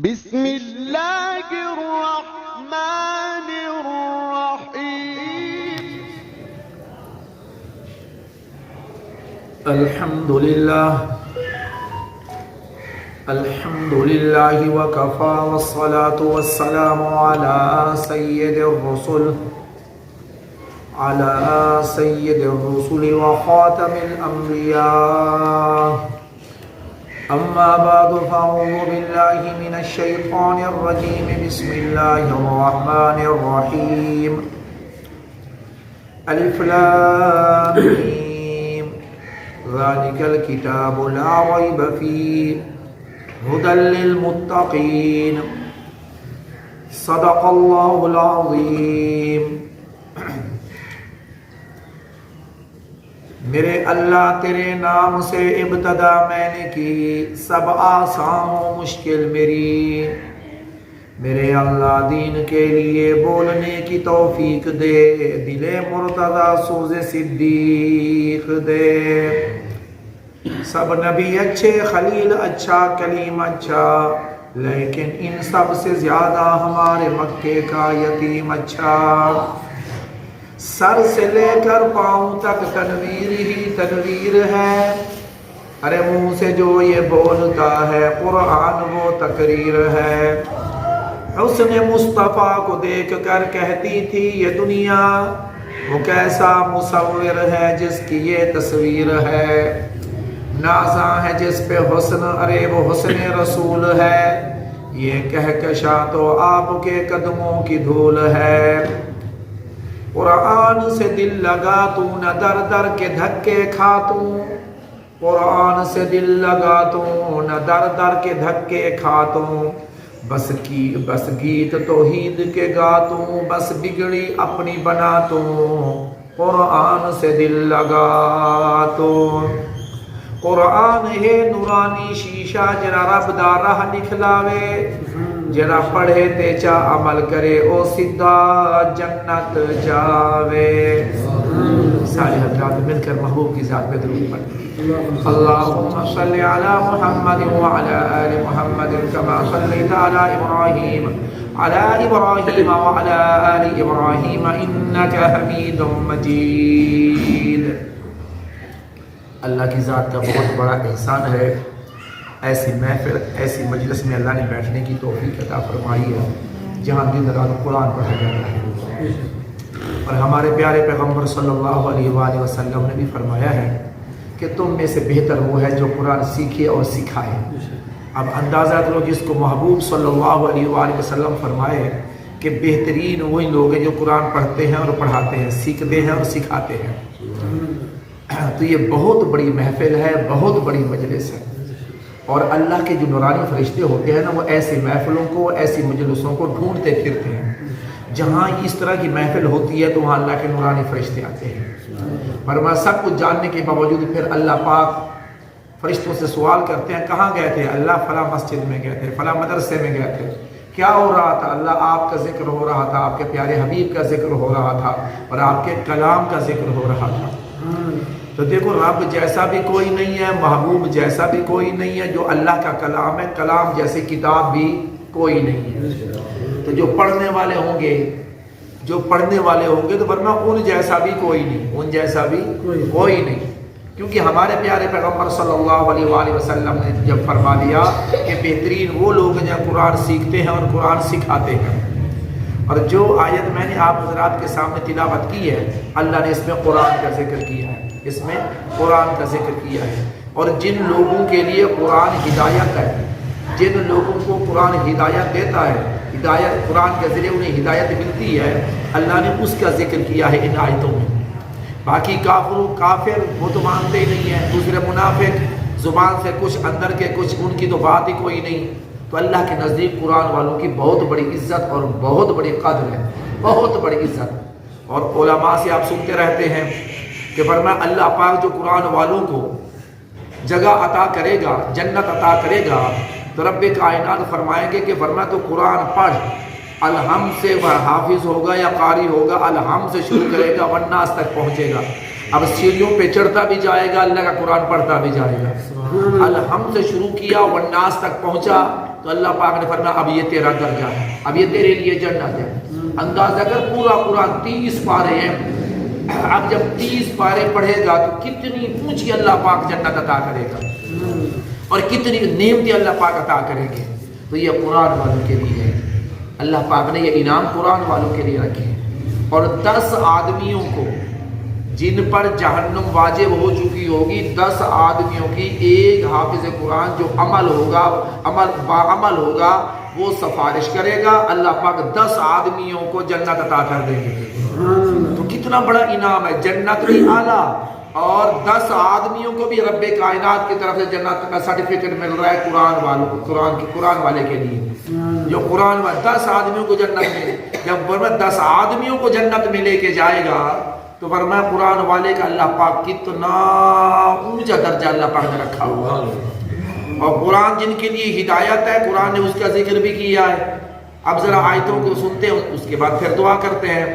بسم الله الرحمن الرحيم. الحمد لله وكفى والصلاة والسلام على سيد الرسل وخاتم الأنبياء. أما بعد فأعوذ بالله من الشيطان الرجيم. بسم الله الرحمن الرحيم. ألف لام ميم ذلك الكتاب لا ريب فيه هدى للمتقين. صدق الله العظيم. میرے اللہ تیرے نام سے ابتدا میں نے کی، سب آسان و مشکل میرے اللہ دین کے لیے بولنے کی توفیق دے، دل مرتضی سوز صدیق دے۔ سب نبی اچھے، خلیل اچھا، کلیم اچھا، لیکن ان سب سے زیادہ ہمارے مکے کا یتیم اچھا۔ سر سے لے کر پاؤں تک تنویر ہی تنویر ہے، ارے منہ سے جو یہ بولتا ہے قرآن وہ تقریر ہے۔ حسن مصطفیٰ کو دیکھ کر کہتی تھی یہ دنیا، وہ کیسا مصور ہے جس کی یہ تصویر ہے۔ نازاں ہے جس پہ حسن، ارے وہ حسن رسول ہے، یہ کہکشاں تو آپ کے قدموں کی دھول ہے۔ قرآن سے دل لگا تو نہ در در کے دھکے کھا تو، قرآن سے دل لگا تو نہ در در کے دھکے کھا تو، بس گیت توحید کے گا تو، بس بگڑی اپنی بنا تو، قرآن سے دل لگا تو۔ قرآن ہے نورانی شیشہ جرا رب دا راہ دکھلاوے، جرا پڑھے تے چا عمل کرے او سیدھا جنت جاوے۔ سارے حضرات مل کر محبوب کی ذات پہ درود پڑھیں۔ اللہم صلی علی محمد وعلی آل محمد کما صلیت علی ابراہیم وعلی آل ابراہیم انک حمید مجید۔ اللہ کی ذات کا بہت بڑا احسان ہے، ایسی محفل، ایسی مجلس میں اللہ نے بیٹھنے کی توفیق عطا فرمائی ہے جہاں دن رات قرآن پڑھا جاتا ہے۔ اور ہمارے پیارے پیغمبر صلی اللہ علیہ وآلہ وسلم نے بھی فرمایا ہے کہ تم میں سے بہتر وہ ہے جو قرآن سیکھے اور سکھائے۔ اب اندازہ کرو جس کو محبوب صلی اللہ علیہ وآلہ وسلم فرمائے کہ بہترین وہی لوگ ہیں جو قرآن پڑھتے ہیں اور پڑھاتے ہیں، سیکھتے ہیں اور سکھاتے ہیں، تو یہ بہت بڑی محفل ہے، بہت بڑی مجلس ہے۔ اور اللہ کے جو نورانی فرشتے ہوتے ہیں نا، وہ ایسی محفلوں کو، ایسی مجلسوں کو ڈھونڈتے پھرتے ہیں۔ جہاں اس طرح کی محفل ہوتی ہے تو وہاں اللہ کے نورانی فرشتے آتے ہیں۔ فرمایا سب کچھ جاننے کے باوجود پھر اللہ پاک فرشتوں سے سوال کرتے ہیں کہاں گئے تھے؟ اللہ فلاں مسجد میں گئے تھے، فلاں مدرسے میں گئے تھے۔ کیا ہو رہا تھا؟ اللہ آپ کا ذکر ہو رہا تھا، آپ کے پیارے حبیب کا ذکر ہو رہا تھا، اور آپ کے کلام کا ذکر ہو رہا تھا۔ تو دیکھو رب جیسا بھی کوئی نہیں ہے، محبوب جیسا بھی کوئی نہیں ہے، جو اللہ کا کلام ہے، کلام جیسی کتاب بھی کوئی نہیں ہے۔ تو جو پڑھنے والے ہوں گے تو ورنہ ان جیسا بھی کوئی نہیں، کیونکہ ہمارے پیارے پیغمبر صلی اللہ علیہ وآلہ وسلم نے جب فرما دیا کہ بہترین وہ لوگ ہیں جو قرآن سیکھتے ہیں اور قرآن سکھاتے ہیں۔ اور جو آیت میں نے آپ حضرات کے سامنے تلاوت کی ہے، اللہ نے اس میں قرآن کا ذکر کیا ہے، اور جن لوگوں کے لیے قرآن ہدایت ہے، جن لوگوں کو قرآن ہدایت دیتا ہے، قرآن کے ذریعے انہیں ہدایت ملتی ہے، اللہ نے اس کا ذکر کیا ہے ان آیتوں میں۔ باقی کافر وہ تو مانتے ہی نہیں ہیں، دوسرے منافق زبان سے کچھ، اندر کے کچھ، ان کی تو بات ہی کوئی نہیں۔ تو اللہ کے نزدیک قرآن والوں کی بہت بڑی عزت اور بہت بڑی قدر ہے، بہت بڑی عزت۔ اور علماء سے آپ سنتے رہتے ہیں کہ فرمایا اللہ پاک جو قرآن والوں کو جگہ عطا کرے گا، جنت عطا کرے گا، تو رب کائنات فرمائیں گے کہ فرمایا تو قرآن پڑھ، الحمد سے وہ حافظ ہوگا یا قاری ہوگا، الحمد سے شروع کرے گا والناس تک پہنچے گا۔ اب سیڑھیوں پہ چڑھتا بھی جائے گا، اللہ کا قرآن پڑھتا بھی جائے گا۔ الحمد سے شروع کیا والناس تک پہنچا تو اللہ پاک نے فرمایا اب یہ تیرا درجہ ہے، اب یہ تیرے لیے جنت ہے۔ اندازہ کر پورا قرآن 30 پارے ہیں، اب جب 30 پارے پڑھے گا تو کتنی اونچی اللہ پاک جنت عطا کرے گا اور کتنی نعمتیں اللہ پاک عطا کریں گے۔ تو یہ قرآن والوں کے لیے ہے، اللہ پاک نے یہ انعام قرآن والوں کے لیے رکھے۔ اور 10 آدمیوں کو جن پر جہنم واجب ہو چکی ہوگی، 10 آدمیوں کی ایک حافظ قرآن جو عمل ہوگا وہ سفارش کرے گا، اللہ پاک 10 آدمیوں کو جنت عطا کر دیں گے۔ تو کتنا بڑا انعام ہے، جنت بھی اعلیٰ اور 10 آدمیوں کو بھی رب کائنات کی طرف سے جنت کا سرٹیفکیٹ مل رہا ہے قرآن والے کے لیے۔ جو قرآن والے 10 آدمیوں کو جنت ملے، جب 10 آدمیوں کو جنت میں لے کے جائے گا تو فرمایا قرآن والے کا اللہ پاک کتنا اونچا درجہ اللہ پاک نے رکھا ہوا۔ اور قرآن جن کے لیے ہدایت ہے، قرآن نے اس کا ذکر بھی کیا ہے۔ اب ذرا آیتوں کو سنتے ہیں، اس کے بعد پھر دعا کرتے ہیں۔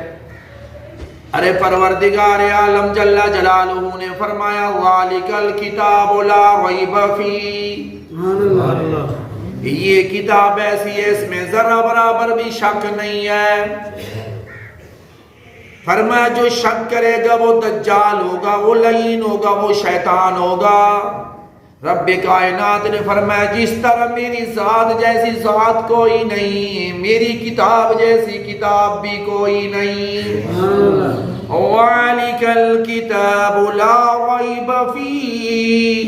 ارے پروردگار عالم جل جلالہ نے فرمایا ذالک الکتاب لا ریب فیہ، یہ کتاب ایسی ہے اس میں ذرا برابر بھی شک نہیں ہے۔ فرمایا جو شک کرے گا وہ دجال ہوگا، وہ لعین ہوگا، وہ شیطان ہوگا۔ رب کائنات نے فرمایا جس طرح میری ذات جیسی ذات کوئی نہیں، میری کتاب جیسی کتاب بھی کوئی نہیں۔ ذالک الکتاب لا ریب فیہ،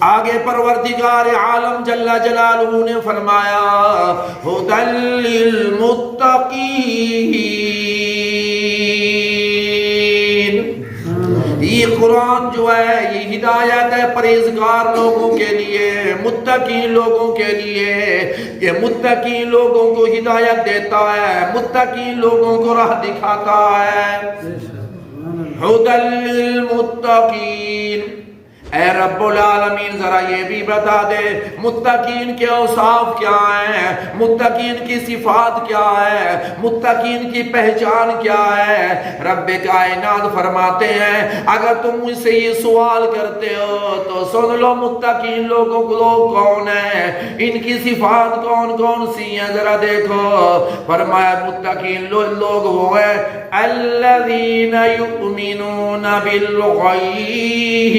آگے پروردگار عالم جل جلالہ نے فرمایا ھدی للمتقین، یہ قرآن جو ہے یہ ہدایت ہے پرہیزگار لوگوں کے لیے، متقین لوگوں کے لیے۔ یہ متقین لوگوں کو ہدایت دیتا ہے، متقین لوگوں کو راہ دکھاتا ہے۔ ھدی للمتقین، اے رب العالمین ذرا یہ بھی بتا دے متقین کے اوصاف کیا ہیں، متقین کی صفات کیا ہے، متقین کی پہچان کیا ہے۔ رب کائنات فرماتے ہیں اگر تم مجھ سے یہ سوال کرتے ہو تو سن لو متقین لوگ کون ہیں، ان کی صفات کون کون سی ہیں ذرا دیکھو۔ فرمایا متقین لوگ وہ ہیں الذین یؤمنون بالغیب،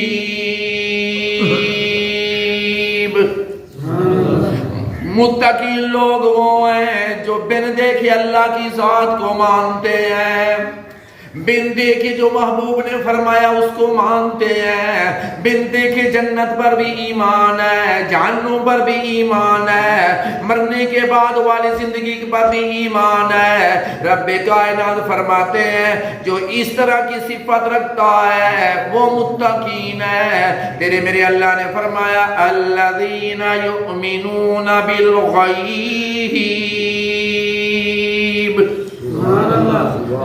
متقین لوگ وہ ہیں جو بن دیکھے اللہ کی ذات کو مانتے ہیں، بن دیکھے جو محبوب نے فرمایا اس کو مانتے ہیں، بن دیکھے جنت پر بھی ایمان ہے، جہنم پر بھی ایمان ہے، مرنے کے بعد والی زندگی پر بھی ایمان ہے۔ رب کائنات فرماتے ہیں جو اس طرح کی صفت رکھتا ہے وہ متقین ہے۔ تیرے میرے اللہ نے فرمایا الذین یؤمنون بالغیب،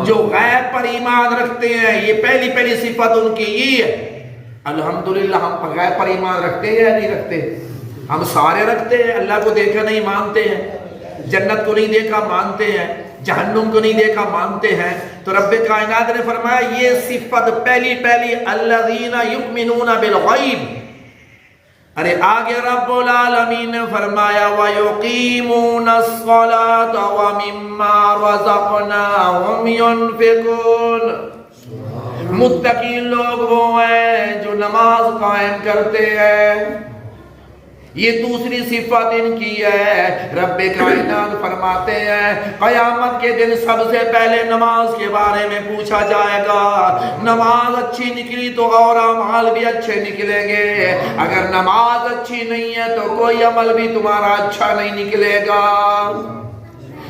جو غیب پر ایمان رکھتے ہیں، یہ پہلی صفت ان کی یہ ہے۔ الحمدللہ ہم غیب پر ایمان رکھتے ہیں یا نہیں رکھتے؟ ہم سارے رکھتے ہیں، اللہ کو دیکھا نہیں مانتے ہیں، جنت کو نہیں دیکھا مانتے ہیں، جہنم کو نہیں دیکھا مانتے ہیں۔ تو رب کائنات نے فرمایا یہ صفت پہلی الذین یؤمنون بالغیب۔ ارے آگے رب العالمین نے فرمایا وَيُقِيمُونَ الصَّلَاةَ وَمِمَّا رَزَقْنَاهُمْ يُنْفِقُونَ، متقین لوگ وہ ہیں جو نماز قائم کرتے ہیں، یہ دوسری صفت ان کی ہے۔ رب کائنات فرماتے ہیں قیامت کے دن سب سے پہلے نماز کے بارے میں پوچھا جائے گا۔ نماز اچھی نکلی تو اور اعمال بھی اچھے نکلیں گے، اگر نماز اچھی نہیں ہے تو کوئی عمل بھی تمہارا اچھا نہیں نکلے گا۔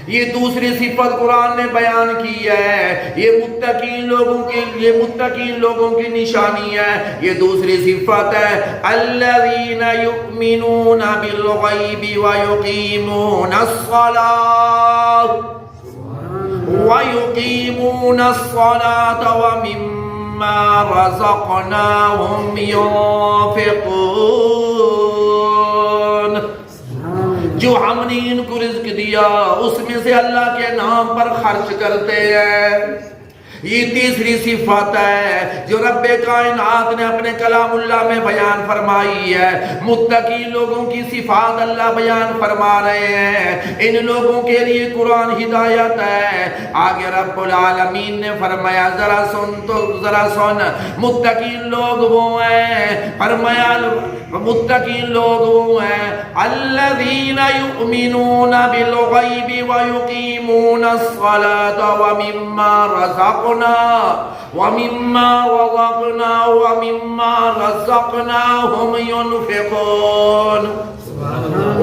یہ دوسری صفت قرآن نے بیان کی ہے، یہ متقین لوگوں کی نشانی ہے۔ یہ دوسری صفت ہے الذین یؤمنون بالغیب ویقیمون الصلاة ومما رزقناهم ينفقون، جو ہم نے ان کو رزق دیا اس میں سے اللہ کے نام پر خرچ کرتے ہیں۔ یہ تیسری صفت ہے جو رب کائنات نے اپنے کلام اللہ میں بیان فرمائی ہے. متقی لوگوں کی صفات اللہ بیان فرما رہے ہیں. ان لوگوں کے لیے قرآن ہدایت ہے. آگے رب العالمین نے فرمایا ذرا سن متقی لوگ وہ ہیں، فرمایا متقی لوگ وہ ہیں الذین یؤمنون بالغیب ویقیمون الصلاة ومما رزقناهم ينفقون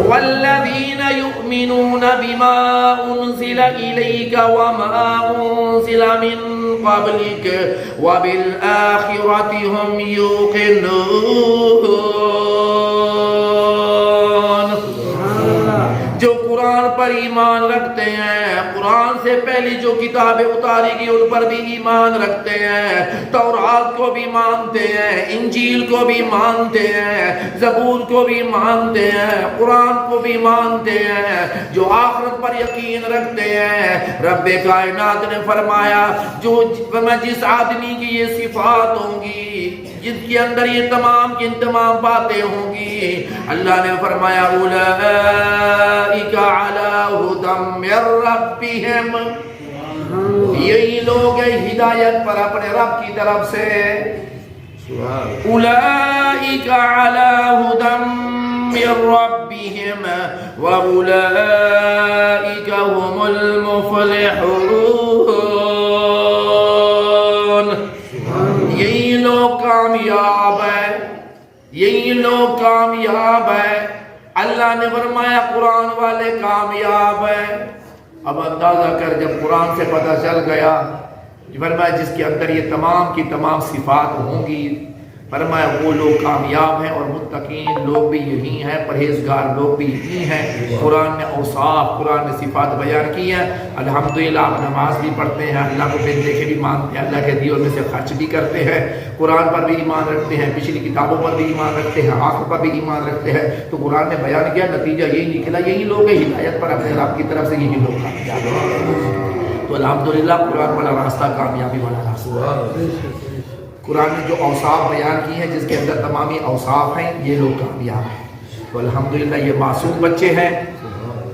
والذين يؤمنون بما أنزل إليك وما أنزل من قبلك وبالآخرة هم يوقنون. جو قرآن پر ایمان رکھتے ہیں، قرآن سے پہلی جو کتابیں اتاری گئی ان پر بھی ایمان رکھتے ہیں، تورات کو بھی مانتے ہیں، انجیل کو بھی مانتے ہیں، زبور کو بھی مانتے ہیں، قرآن کو بھی مانتے ہیں، جو آخرت پر یقین رکھتے ہیں. رب کائنات نے فرمایا جس آدمی کی یہ صفات ہوں گی، جس کے اندر یہ تمام کی تمام باتیں ہوں گی، اللہ نے فرمایا اولئک علی ھدی من ربہم، یہی لوگ ہدایت پر اپنے رب کی طرف سے. اولئک علی ھدی من ربہم واولئک هم المفلحون. یہی لوگ کامیاب ہے، یہی لوگ کامیاب ہے. اللہ نے فرمایا قرآن والے کامیاب ہیں. اب اندازہ کر جب قرآن سے پتہ چل گیا، فرمایا جس کے اندر یہ تمام کی تمام صفات ہوں گی، فرمایا وہ لوگ کامیاب ہیں. اور متقین لوگ بھی یہی ہیں، پرہیزگار لوگ بھی یہی ہیں. قرآن نے اوصاف، قرآن نے صفات بیان کی ہیں. الحمدللہ آپ نماز بھی پڑھتے ہیں، اللہ کو بن دیکھے بھی مانتے ہیں، اللہ کے دیے میں سے خرچ بھی کرتے ہیں، قرآن پر بھی ایمان رکھتے ہیں، پچھلی کتابوں پر بھی ایمان رکھتے ہیں، آخر پر بھی ایمان رکھتے ہیں. تو قرآن نے بیان کیا، نتیجہ یہی نکلا، یہی لوگ ہیں ہدایت پر اپنے رب کی طرف سے، یہی لوگ کامیاب ہیں. تو الحمدللہ قرآن والا راستہ کامیابی والا راستہ. قرآن نے جو اوصاف بیان کی ہیں، جس کے اندر تمامی اوصاف ہیں، یہ لوگ کامیاب ہیں. تو الحمدللہ یہ معصوم بچے ہیں،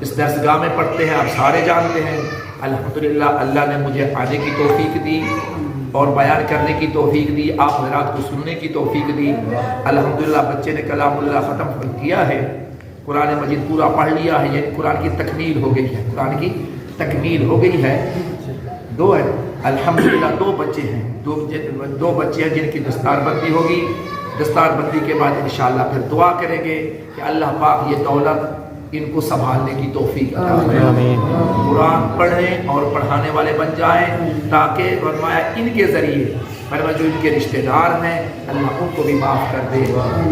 اس درسگاہ میں پڑھتے ہیں، آپ سارے جانتے ہیں. الحمدللہ اللہ نے مجھے آنے کی توفیق دی اور بیان کرنے کی توفیق دی، آپ حضرات کو سننے کی توفیق دی. الحمدللہ بچے نے کلام اللہ ختم کیا ہے، قرآن مجید پورا پڑھ لیا ہے، یہ قرآن کی تکمیل ہو گئی ہے، قرآن کی تکمیل ہو گئی ہے. دو ہے الحمدللہ، دو بچے ہیں، دو بچے ہیں جن کی دستار بندی ہوگی. دستار بندی کے بعد انشاءاللہ پھر دعا کریں گے کہ اللہ پاک یہ دولت ان کو سنبھالنے کی توفیق عطا فرمائے، قرآن پڑھنے اور پڑھانے والے بن جائیں، تاکہ فرمایا ان کے ذریعے فرمایا جو ان کے رشتہ دار ہیں اللہ ان کو بھی معاف کر دے.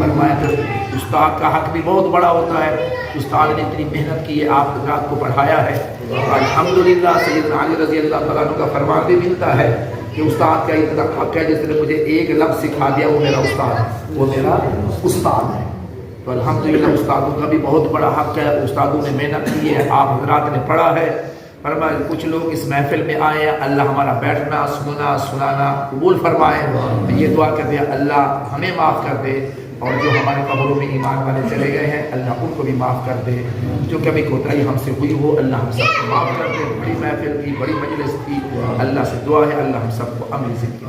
فرمایا پھر استاد کا حق بھی بہت بڑا ہوتا ہے، استاد نے اتنی محنت کی ہے، آپ حضرات کو پڑھایا ہے. الحمدللہ سیدنا علی رضی اللہ تعالیٰ عنہ کا فرمان بھی ملتا ہے کہ استاد کا اتنا حق ہے، جس نے مجھے ایک لفظ سکھا دیا وہ میرا استاد ہے، وہ میرا استاد ہے. تو الحمدللہ استادوں کا بھی بہت بڑا حق ہے، استادوں نے محنت کی ہے، آپ حضرات نے پڑھا ہے. فرمایا کچھ لوگ اس محفل میں آئے ہیں، اللہ ہمارا بیٹھنا سننا سنانا قبول فرمائے. یہ دعا کر دے اللہ ہمیں معاف کر دے، اور جو ہمارے قبروں میں ایمان والے چلے گئے ہیں اللہ ان کو بھی معاف کر دے. جو کبھی کوتاہی ہم سے ہوئی ہو اللہ ہم سب کو معاف کر دے. بڑی محفل کی، بڑی مجلس کی، اللہ سے دعا ہے اللہ ہم سب کو عمل زندگی.